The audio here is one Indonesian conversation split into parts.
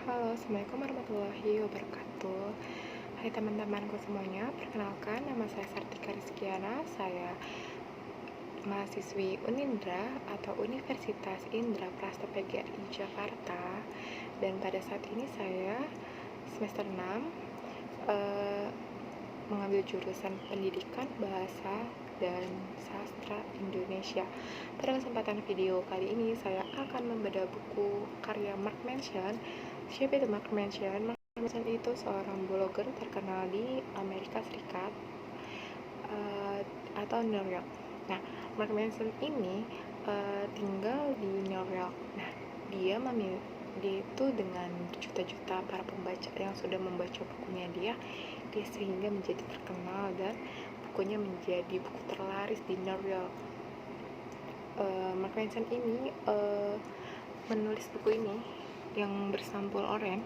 Halo, Assalamualaikum warahmatullahi wabarakatuh. Hai teman-temanku semuanya, perkenalkan nama saya Sartika Rizkiana. Saya mahasiswi Unindra atau Universitas Indra Prasta PGRI Jakarta. Dan pada saat ini saya semester 6 mengambil jurusan Pendidikan Bahasa dan Sastra Indonesia. Pada kesempatan video kali ini saya akan membedah buku karya Mark Manson. Siapa itu Mark Manson? Mark Manson itu seorang blogger terkenal di Amerika Serikat atau New York. Nah, Mark Manson ini tinggal di New York. Nah, dia itu dengan juta-juta para pembaca yang sudah membaca bukunya dia sehingga menjadi terkenal dan bukunya menjadi buku terlaris di New York. Mark Manson ini menulis buku ini yang bersampul oren,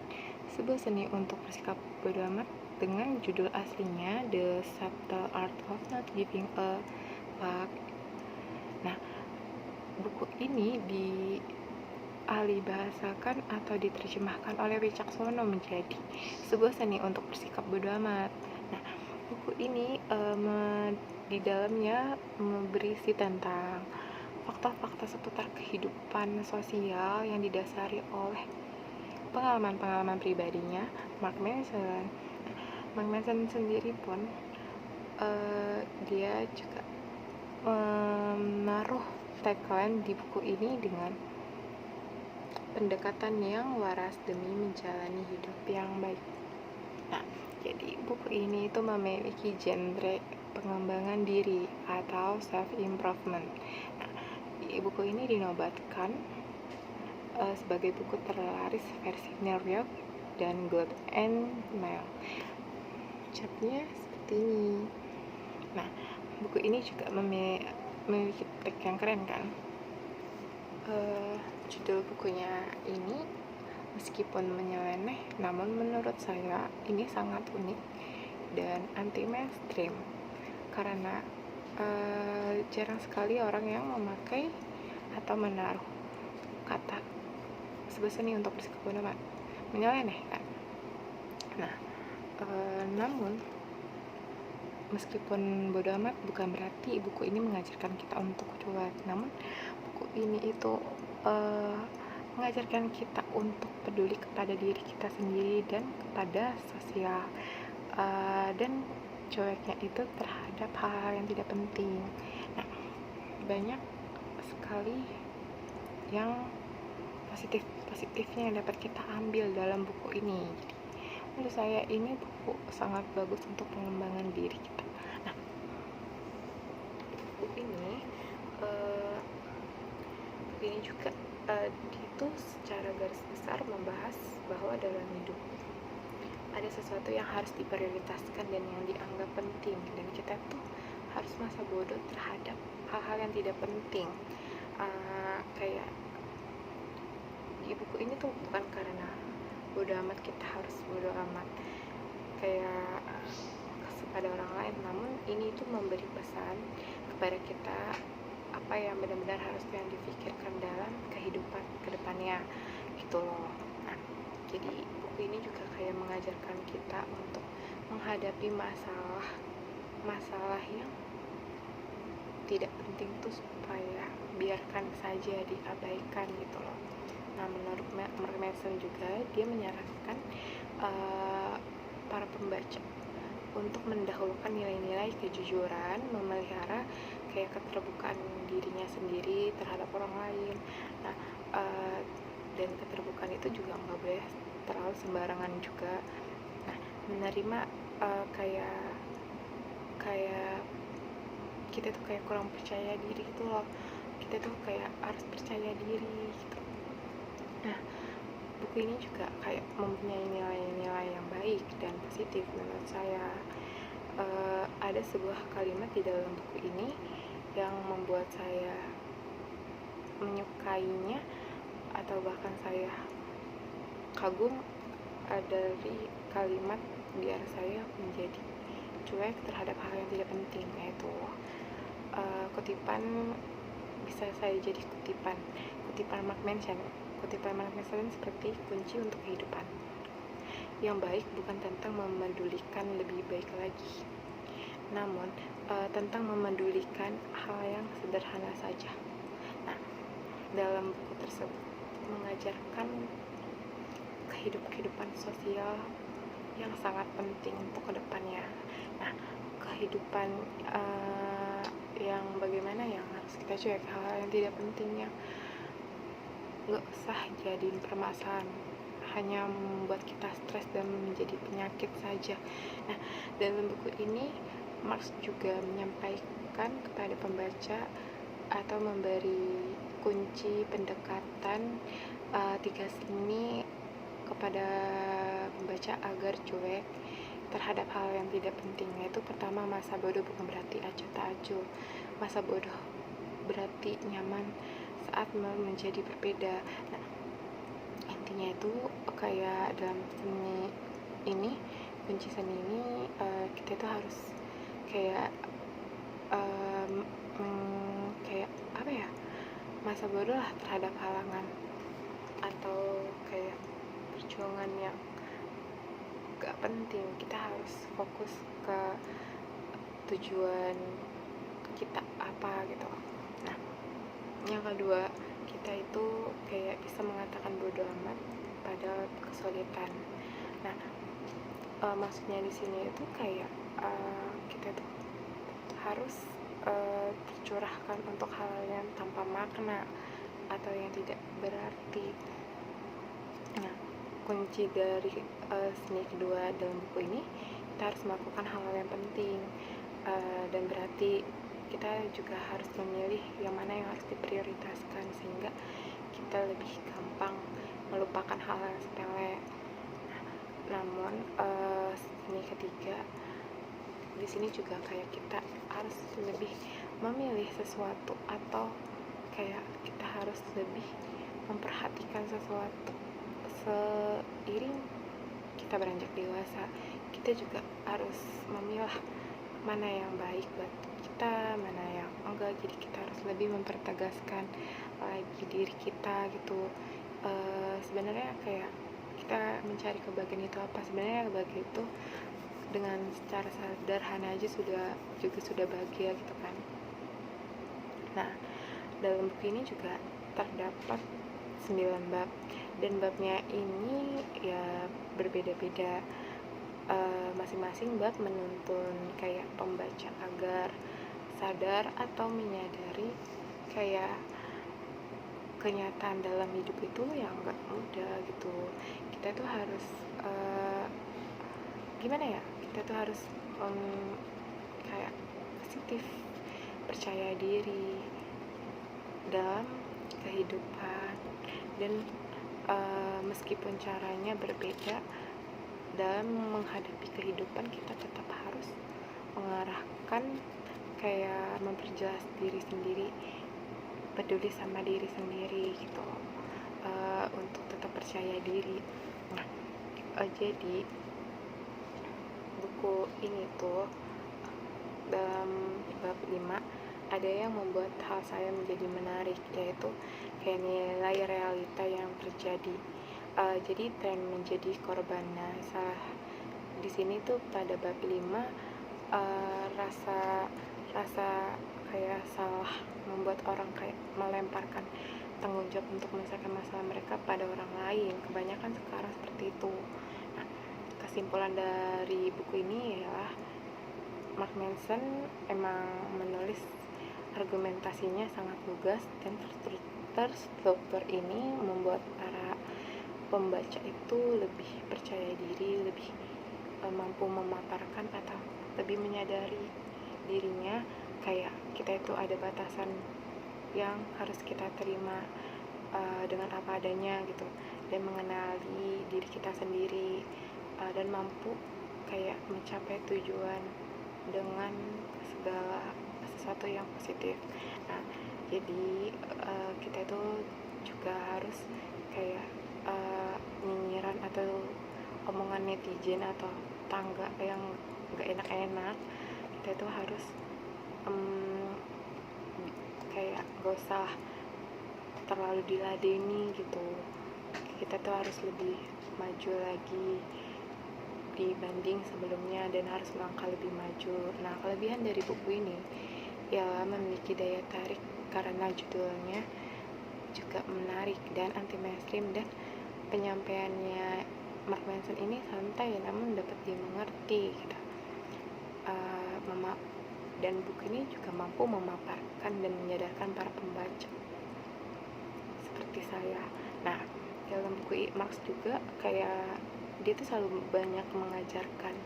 sebuah seni untuk bersikap bodo amat, dengan judul aslinya The Subtle Art of Not Giving a Fuck. Nah, buku ini dialih bahasakan atau diterjemahkan oleh Wicaksono menjadi sebuah seni untuk bersikap bodo amat. Nah, buku ini di dalamnya berisi tentang fakta-fakta seputar kehidupan sosial yang didasari oleh pengalaman-pengalaman pribadinya Mark Manson. Mark Manson sendiri pun dia juga menaruh tagline di buku ini dengan pendekatan yang waras demi menjalani hidup yang baik. Nah, jadi buku ini itu memiliki genre pengembangan diri atau self-improvement. Nah, di buku ini dinobatkan sebagai buku terlaris versi New York dan Good and Mail. Ucapnya seperti ini. Nah, buku ini juga memiliki tag yang keren kan? Judul bukunya ini meskipun menyeleneh, namun menurut saya ini sangat unik dan anti mainstream karena jarang sekali orang yang memakai atau menaruh kata sebuah seni untuk bersikap bodo amat, menyeleneh kan. Nah, namun meskipun bodo amat bukan berarti buku ini mengajarkan kita untuk cuek, namun buku ini itu mengajarkan kita untuk peduli kepada diri kita sendiri dan kepada sosial, dan cueknya itu terhadap hal-hal yang tidak penting. Nah, banyak sekali yang positifnya yang dapat kita ambil dalam buku ini. Jadi, menurut saya ini buku sangat bagus untuk pengembangan diri kita. Nah, buku ini juga itu secara garis besar membahas bahwa dalam hidup ada sesuatu yang harus diprioritaskan dan yang dianggap penting, dan kita tuh harus masa bodoh terhadap hal-hal yang tidak penting. Kayak di buku ini tuh bukan karena bodo amat kita harus bodo amat kayak kepada orang lain, namun ini tuh memberi pesan kepada kita apa yang benar-benar harus yang dipikirkan dalam kehidupan kedepannya gitu loh. Nah, jadi buku ini juga kayak mengajarkan kita untuk menghadapi masalah yang tidak penting tuh supaya biarkan saja, diabaikan gitu loh. Nah, menurut Mark Manson juga dia menyarankan para pembaca untuk mendahulukan nilai-nilai kejujuran, memelihara kayak keterbukaan dirinya sendiri terhadap orang lain. Nah, dan keterbukaan itu juga nggak boleh terlalu sembarangan juga. Nah, menerima kayak kita tuh kayak kurang percaya diri gitu loh, kita tuh kayak harus percaya diri gitu. Nah, buku ini juga kayak mempunyai nilai-nilai yang baik dan positif menurut saya. Ada sebuah kalimat di dalam buku ini yang membuat saya menyukainya atau bahkan saya kagum, dari kalimat biar saya menjadi cuek terhadap hal yang tidak penting, yaitu kutipan bisa saya jadi kutipan Mark Manson. kutipan Mark Manson seperti kunci untuk kehidupan. Yang baik bukan tentang memedulikan lebih baik lagi, namun tentang memedulikan hal yang sederhana saja. Nah, dalam buku tersebut mengajarkan kehidupan sosial yang sangat penting untuk kedepannya. Nah, kehidupan yang bagaimana yang harus kita cuek, hal yang tidak penting yang gak usah jadiin permasalahan, hanya membuat kita stres dan menjadi penyakit saja. Nah, dalam buku ini Marx juga menyampaikan kepada pembaca atau memberi kunci pendekatan 3 seni kepada pembaca agar cuek terhadap hal yang tidak penting. Yaitu pertama, masa bodoh bukan berarti acuh tak acuh. Masa bodoh berarti nyaman saat menjadi berbeda. Nah, intinya itu kayak dalam seni ini, kunci seni ini kita itu harus kayak kayak apa ya, masa bodoh lah terhadap halangan atau kayak perjuangan yang gak penting. Kita harus fokus ke tujuan kita apa gitu. Nah, yang kedua, kita itu kayak bisa mengatakan bodo amat pada kesulitan. Nah, maksudnya di sini itu kayak kita tuh harus tercurahkan untuk hal yang tanpa makna atau yang tidak berarti. Nah, kunci dari seni kedua dalam buku ini, kita harus melakukan hal-hal yang penting, dan berarti kita juga harus memilih yang mana yang harus diprioritaskan sehingga kita lebih gampang melupakan hal yang sepele. Namun seni ketiga di sini juga kayak kita harus lebih memilih sesuatu atau kayak kita harus lebih memperhatikan sesuatu. Seiring kita beranjak dewasa, kita juga harus memilah mana yang baik buat kita, mana yang enggak. Jadi kita harus lebih mempertegaskan lagi diri kita gitu. Sebenarnya kayak kita mencari kebahagiaan itu apa? Sebenarnya kebahagiaan itu dengan secara sederhana aja sudah bahagia gitu kan. Nah, dalam buku ini juga terdapat 9 bab, dan babnya ini ya berbeda-beda. Masing-masing bab menuntun kayak pembaca agar sadar atau menyadari kayak kenyataan dalam hidup itu yang gak mudah gitu. Kita tuh harus gimana ya, kita tuh harus kayak positif, percaya diri dalam kehidupan, dan meskipun caranya berbeda dalam menghadapi kehidupan, kita tetap harus mengarahkan kayak memperjelas diri sendiri, peduli sama diri sendiri gitu, untuk tetap percaya diri. Nah, jadi buku ini tuh dalam bab 5 ada yang membuat hal saya menjadi menarik, yaitu kayak nilai realita yang terjadi. Jadi tren menjadi korban. Nah, di sini tuh pada bab 5 rasa kayak salah membuat orang kayak melemparkan tanggung jawab untuk menyelesaikan masalah mereka pada orang lain. Kebanyakan sekarang seperti itu. Nah, kesimpulan dari buku ini ialah Mark Manson emang menulis argumentasinya sangat lugas dan terstruktur. Ini membuat para pembaca itu lebih percaya diri, lebih mampu memaparkan atau lebih menyadari dirinya kayak kita itu ada batasan yang harus kita terima dengan apa adanya gitu, dan mengenali diri kita sendiri, dan mampu kayak mencapai tujuan dengan segala sesuatu yang positif. Nah, jadi kita itu juga harus kayak nyinyiran atau omongan netizen atau tangga yang gak enak-enak, kita itu harus kayak gak usah terlalu diladeni gitu. Kita tuh harus lebih maju lagi dibanding sebelumnya dan harus melangkah lebih maju. Nah, kelebihan dari buku ini ialah memiliki daya tarik karena judulnya juga menarik dan anti mainstream, dan penyampaiannya Mark Manson ini santai namun dapat dimengerti gitu. Dan buku ini juga mampu memaparkan dan menyadarkan para pembaca seperti saya. Nah, dalam buku Marx juga kayak dia tuh selalu banyak mengajarkan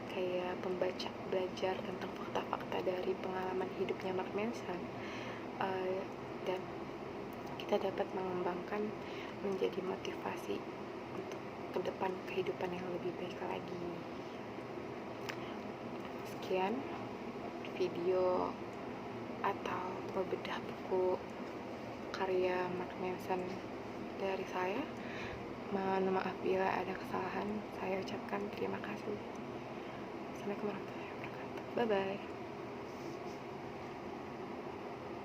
kayak pembaca belajar tentang fakta-fakta dari pengalaman hidupnya Mark Manson, dan kita dapat mengembangkan menjadi motivasi untuk ke depan kehidupan yang lebih baik lagi. Sekian video atau membedah buku karya Mark Manson dari saya. Mohon maaf bila ada kesalahan. Saya ucapkan terima kasih. Assalamualaikum warahmatullahi wabarakatuh. Bye bye.